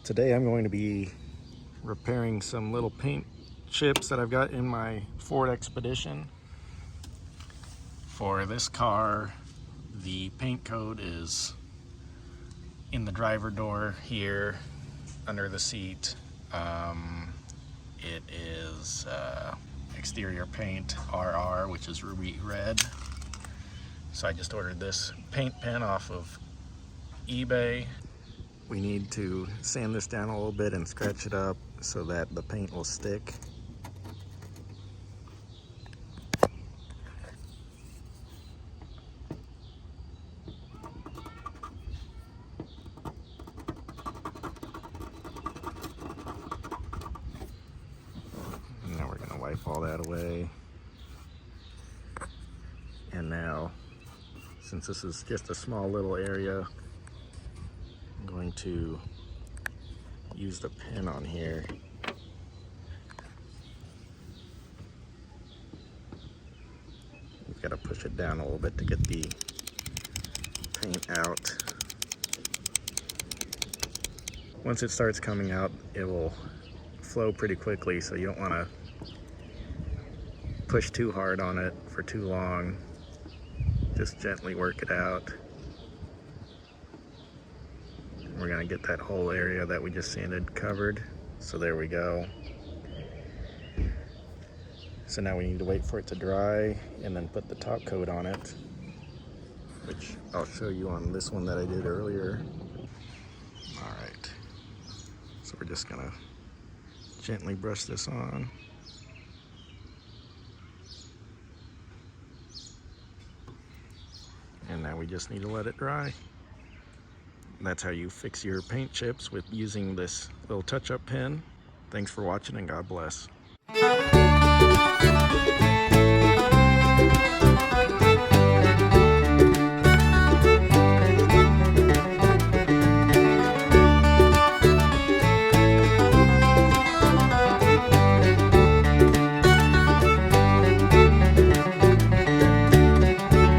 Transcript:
Today I'm going to be repairing some little paint chips that I've got in my Ford Expedition. For this car, the paint coat is in the driver door here under the seat. It is exterior paint RR, which is ruby red. So I just ordered this paint pen off of eBay. We need to sand this down a little bit and scratch it up so that the paint will stick. And now we're going to wipe all that away. And now, since this is just a small little area, I'm going to use the pen on here. You've got to push it down a little bit to get the paint out. Once it starts coming out, it will flow pretty quickly, so you don't want to push too hard on it for too long. Just gently work it out. We're going to get that whole area that we just sanded covered. So there we go. So now we need to wait for it to dry and then put the top coat on it, which I'll show you on this one that I did earlier. All right, so we're just gonna gently brush this on. And now we just need to let it dry. And that's how you fix your paint chips with using this little touch-up pen. Thanks for watching and God bless.